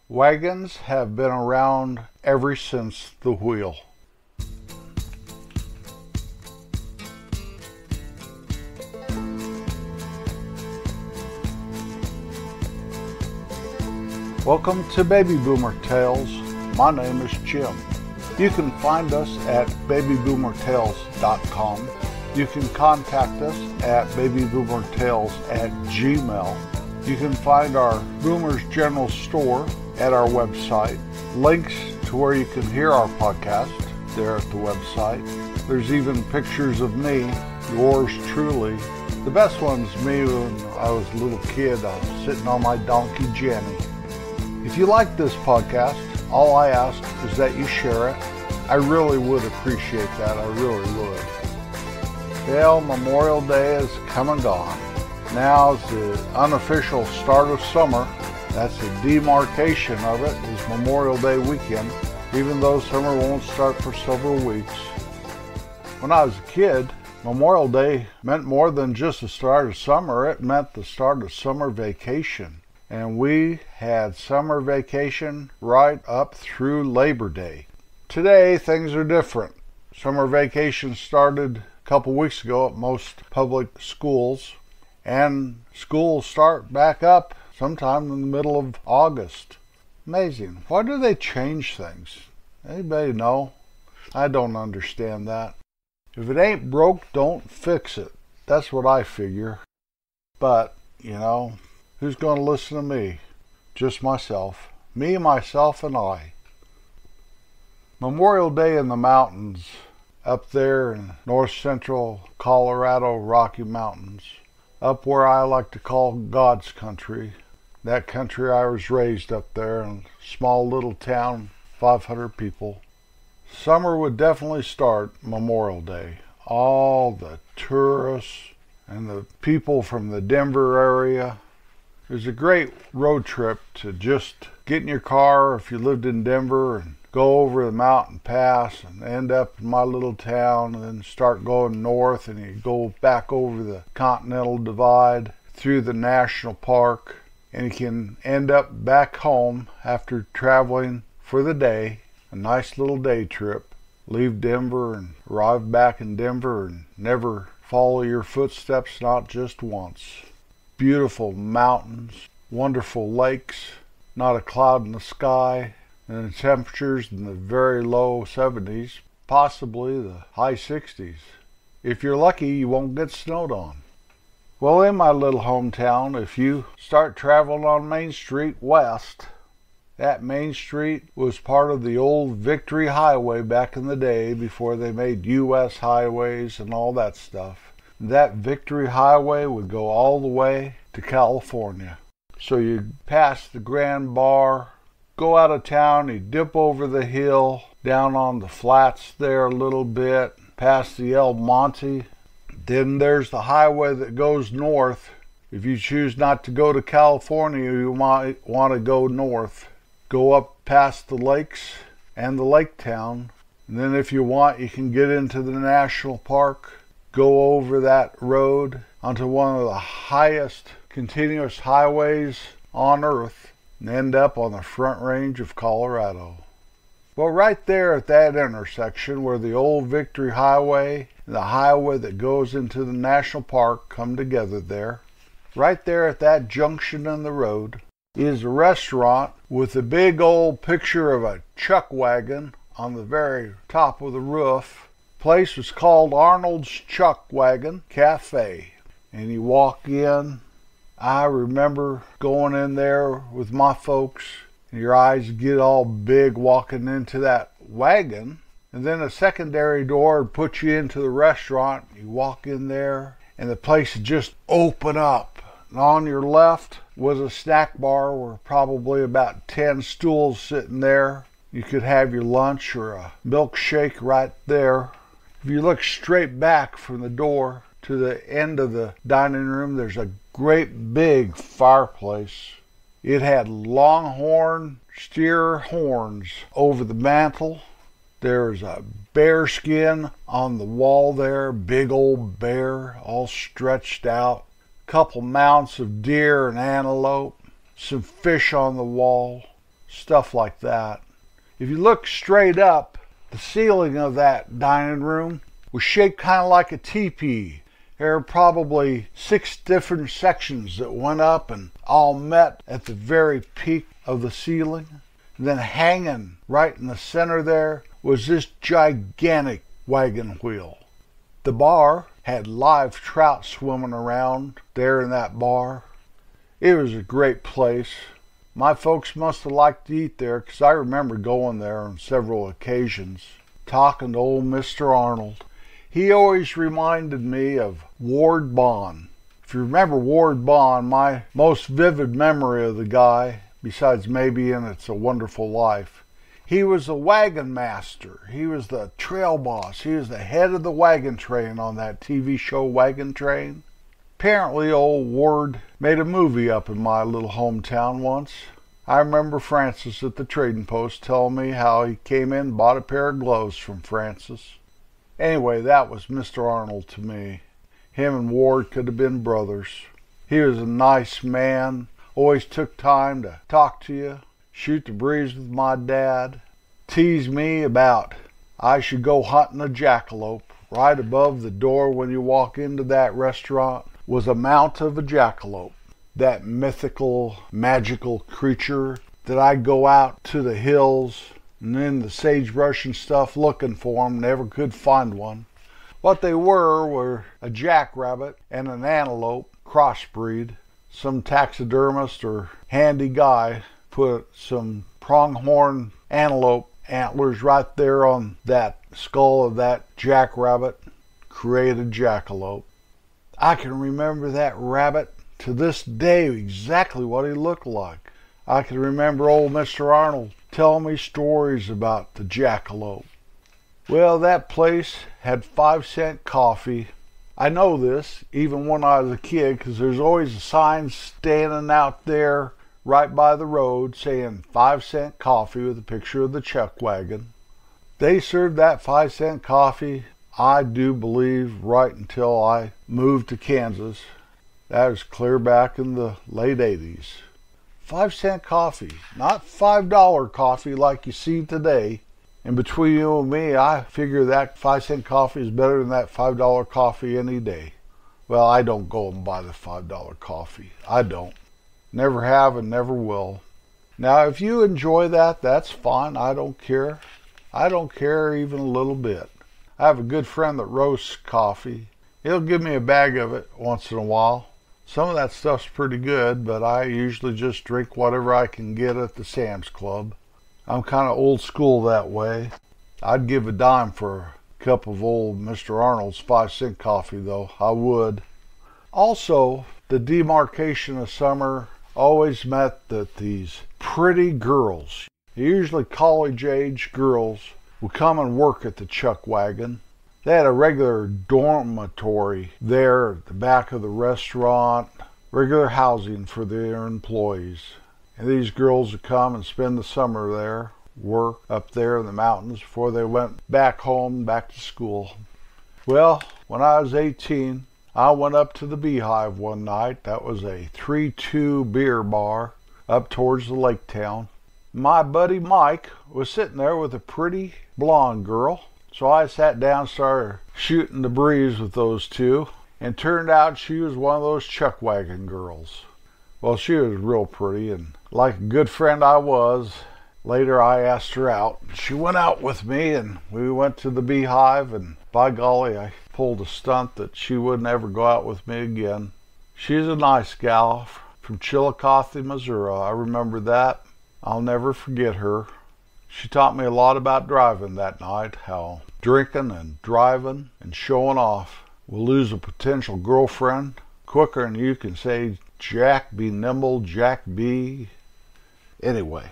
Wagons have been around ever since the wheel. Welcome to Baby Boomer Tales. My name is Jim. You can find us at babyboomertales.com. You can contact us at babyboomertales@gmail.com. You can find our Boomer's General Store at our website. Links to where you can hear our podcast there at the website. There's even pictures of me, yours truly. The best one's me when I was a little kid. I was sitting on my donkey Jenny. If you like this podcast, all I ask is that you share it. I really would appreciate that. I really would. Well, Memorial Day is come and gone. Now's the unofficial start of summer. That's the demarcation of it, is Memorial Day weekend, even though summer won't start for several weeks. When I was a kid, Memorial Day meant more than just the start of summer. It meant the start of summer vacation. And we had summer vacation right up through Labor Day. Today, things are different. Summer vacation started a couple weeks ago at most public schools, and schools start back up sometime in the middle of August. Amazing. Why do they change things? Anybody know? I don't understand that. If it ain't broke, don't fix it. That's what I figure. But, who's going to listen to me? Just myself. Me, myself, and I. Memorial Day in the mountains, up there in north central Colorado Rocky Mountains, up where I like to call God's country. That country I was raised up there in a small little town, 500 people. Summer would definitely start Memorial Day. All the tourists and the people from the Denver area. It was a great road trip to just get in your car if you lived in Denver and go over the mountain pass and end up in my little town, and then start going north and you go back over the Continental Divide through the national park, and you can end up back home after traveling for the day. A nice little day trip. Leave Denver and arrive back in Denver and never follow your footsteps, not just once. Beautiful mountains, wonderful lakes, not a cloud in the sky, and the temperatures in the very low 70s, possibly the high 60s. If you're lucky, you won't get snowed on. Well, in my little hometown, if you start traveling on Main Street west, that Main Street was part of the old Victory Highway back in the day before they made U.S. highways and all that stuff. That Victory Highway would go all the way to California. So you'd pass the Grand Bar, go out of town, you dip over the hill, down on the flats there a little bit, past the El Monte. Then there's the highway that goes north. If you choose not to go to California, you might want to go north. Go up past the lakes and the lake town. And then if you want, you can get into the national park, go over that road onto one of the highest continuous highways on earth, and end up on the Front Range of Colorado. Well, right there at that intersection where the old Victory Highway and the highway that goes into the national park come together there, right there at that junction in the road, is a restaurant with a big old picture of a Chuck Wagon on the very top of the roof. The place was called Arnold's Chuck Wagon Cafe. And you walk in. I remember going in there with my folks, and your eyes get all big walking into that wagon. And then a secondary door would put you into the restaurant. You walk in there, and the place would just open up. And on your left was a snack bar where probably about 10 stools sitting there. You could have your lunch or a milkshake right there. If you look straight back from the door to the end of the dining room, there's a great big fireplace. It had longhorn steer horns over the mantle. There's a bear skin on the wall there, big old bear all stretched out. Couple mounts of deer and antelope, some fish on the wall, stuff like that. If you look straight up, the ceiling of that dining room was shaped kind of like a teepee. There were probably 6 different sections that went up and all met at the very peak of the ceiling. And then hanging right in the center there was this gigantic wagon wheel. The bar had live trout swimming around there in that bar. It was a great place. My folks must have liked to eat there, because I remember going there on several occasions, talking to old Mr. Arnold. He always reminded me of Ward Bond. If you remember Ward Bond, my most vivid memory of the guy, besides maybe in It's a Wonderful Life, he was a wagon master. He was the trail boss. He was the head of the wagon train on that TV show Wagon Train. Apparently old Ward made a movie up in my little hometown once. I remember Francis at the trading post telling me how he came in and bought a pair of gloves from Francis. Anyway, that was Mr. Arnold to me. Him and Ward could have been brothers. He was a nice man, always took time to talk to you, shoot the breeze with my dad, tease me about I should go hunting a jackalope. Right above the door when you walk into that restaurant was a mount of a jackalope, that mythical, magical creature that I'd go out to the hills and in the sagebrush and stuff looking for them, never could find one. What they were a jackrabbit and an antelope crossbreed. Some taxidermist or handy guy put some pronghorn antelope antlers right there on that skull of that jackrabbit, created jackalope. I can remember that rabbit to this day exactly what he looked like. I can remember old Mr. Arnold telling me stories about the jackalope. Well, that place had 5-cent coffee. I know this even when I was a kid, because there's always a sign standing out there right by the road saying 5-cent coffee with a picture of the Chuck Wagon. They served that 5-cent coffee, I do believe, right until I moved to Kansas. That was clear back in the late 80s. 5-cent coffee, not $5 coffee like you see today. And between you and me, I figure that 5-cent coffee is better than that $5 coffee any day. Well, I don't go and buy the $5 coffee. I don't. Never have and never will. Now, if you enjoy that, that's fine. I don't care. I don't care even a little bit. I have a good friend that roasts coffee. He'll give me a bag of it once in a while. Some of that stuff's pretty good, but I usually just drink whatever I can get at the Sam's Club. I'm kind of old school that way. I'd give a dime for a cup of old Mr. Arnold's 5-cent coffee, though. I would. Also, the demarcation of summer always meant that these pretty girls, usually college-age girls, would come and work at the Chuck Wagon. They had a regular dormitory there at the back of the restaurant, regular housing for their employees. And these girls would come and spend the summer there, work up there in the mountains before they went back home, back to school. Well, when I was 18, I went up to the Beehive one night. That was a 3-2 beer bar up towards the lake town. My buddy Mike was sitting there with a pretty blonde girl. So I sat down and started shooting the breeze with those two. And turned out she was one of those Chuck Wagon girls. Well, she was real pretty, and like a good friend I was, later I asked her out. She went out with me, and we went to the Beehive, and by golly, I pulled a stunt that she wouldn't ever go out with me again. She's a nice gal from Chillicothe, Missouri. I remember that. I'll never forget her. She taught me a lot about driving that night, how drinking and driving and showing off will lose a potential girlfriend quicker than you can say, Jack be nimble, Jack be. Anyway,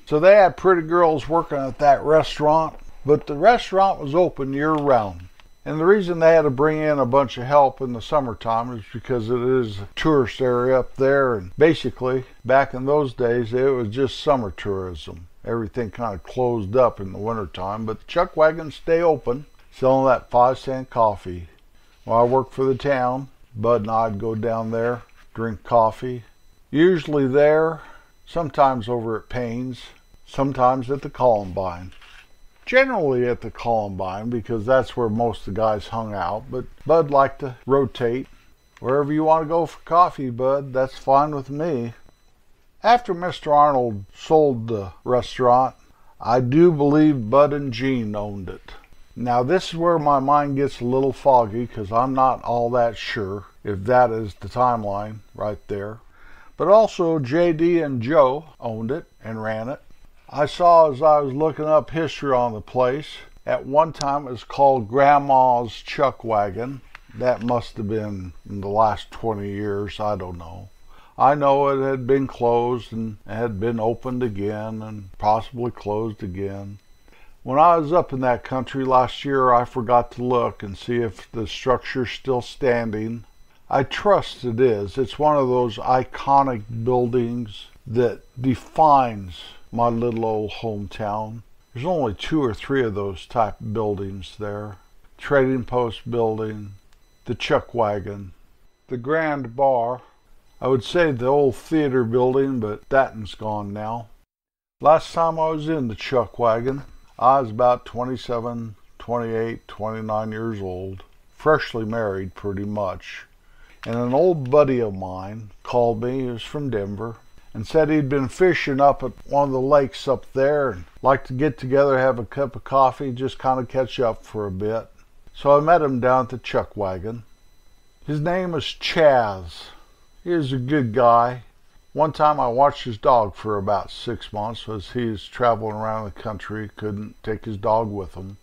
so they had pretty girls working at that restaurant, but the restaurant was open year-round. And the reason they had to bring in a bunch of help in the summertime is because it is a tourist area up there, and basically, back in those days, it was just summer tourism. Everything kind of closed up in the wintertime, but the Chuck Wagons stay open, selling that 5-cent coffee. Well, I worked for the town. Bud and I'd go down there, drink coffee. Usually there, sometimes over at Payne's. sometimes at the Columbine. Generally at the Columbine because that's where most of the guys hung out, but Bud liked to rotate. Wherever you want to go for coffee, Bud, that's fine with me. After Mr. Arnold sold the restaurant, I do believe Bud and Jean owned it. Now this is where my mind gets a little foggy because I'm not all that sure if that is the timeline right there. But also JD and Joe owned it and ran it. I saw as I was looking up history on the place, at one time it was called Grandma's Chuck Wagon. That must have been in the last 20 years, I don't know. I know it had been closed and had been opened again and possibly closed again. When I was up in that country last year, I forgot to look and see if the structure's still standing. I trust it is. It's one of those iconic buildings that defines my little old hometown. There's only 2 or 3 of those type buildings there. Trading Post Building, the Chuck Wagon, the Grand Bar. I would say the old theater building, but that one's gone now. Last time I was in the Chuck Wagon, I was about 27, 28, 29 years old, freshly married pretty much. And an old buddy of mine called me, he was from Denver, and said he'd been fishing up at one of the lakes up there and liked to get together, have a cup of coffee, just kind of catch up for a bit. So I met him down at the Chuck Wagon. His name was Chaz. He was a good guy. One time I watched his dog for about 6 months as he was traveling around the country, couldn't take his dog with him.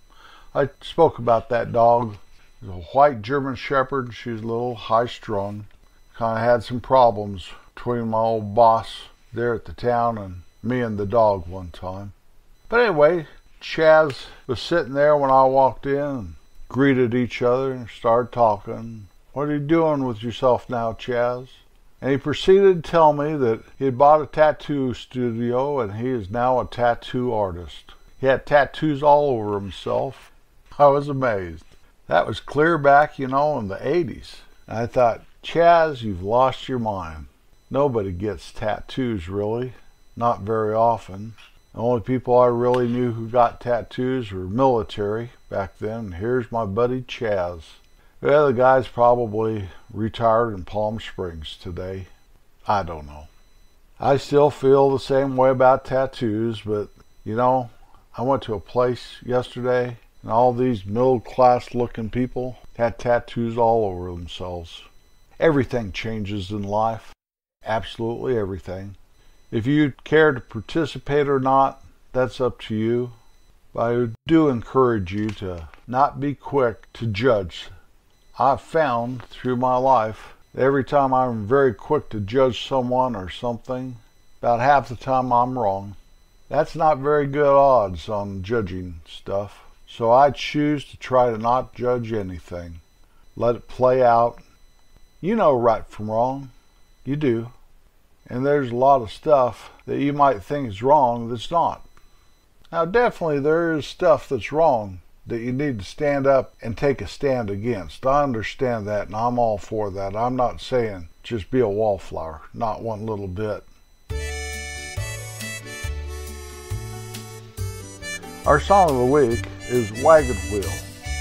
I spoke about that dog. It was a white German Shepherd. She was a little high-strung. Kind of had some problems between my old boss there at the town and me and the dog one time. But anyway, Chaz was sitting there when I walked in and greeted each other and started talking. "What are you doing with yourself now, Chaz?" And he proceeded to tell me that he had bought a tattoo studio and he is now a tattoo artist. He had tattoos all over himself. I was amazed. That was clear back, in the 80s. And I thought, Chaz, you've lost your mind. Nobody gets tattoos, really. Not very often. The only people I really knew who got tattoos were military back then. And here's my buddy Chaz. Well, the guy's probably retired in Palm Springs today. I don't know. I still feel the same way about tattoos, but, I went to a place yesterday, and all these middle-class looking people had tattoos all over themselves. Everything changes in life. Absolutely everything. If you care to participate or not, that's up to you. But I do encourage you to not be quick to judge. I've found through my life that every time I'm very quick to judge someone or something, about half the time I'm wrong. That's not very good odds on judging stuff. So I choose to try to not judge anything. Let it play out. You know right from wrong. You do. And there's a lot of stuff that you might think is wrong that's not. Now definitely there is stuff that's wrong that you need to stand up and take a stand against. I understand that and I'm all for that. I'm not saying just be a wallflower. Not one little bit. Our song of the week is Wagon Wheel,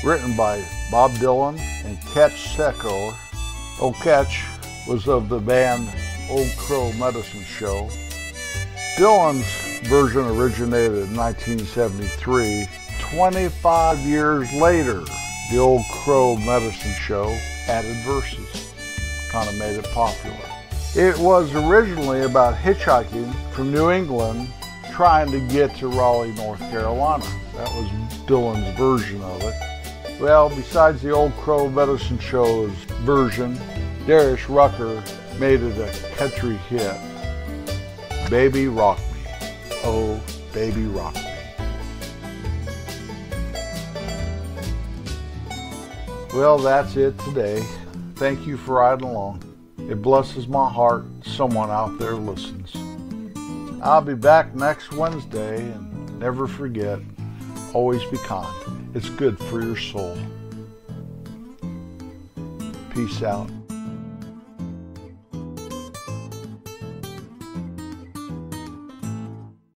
written by Bob Dylan and Ketch Secor. Old Ketch was of the band Old Crow Medicine Show. Dylan's version originated in 1973. 25 years later, the Old Crow Medicine Show added verses. Kind of made it popular. It was originally about hitchhiking from New England trying to get to Raleigh, North Carolina. That was Dylan's version of it. Well, besides the Old Crow Medicine Show's version, Darius Rucker made it a country hit. Baby Rock Me. Oh, Baby Rock Me. Well, that's it today. Thank you for riding along. It blesses my heart someone out there listens. I'll be back next Wednesday, and never forget, always be kind. It's good for your soul. Peace out.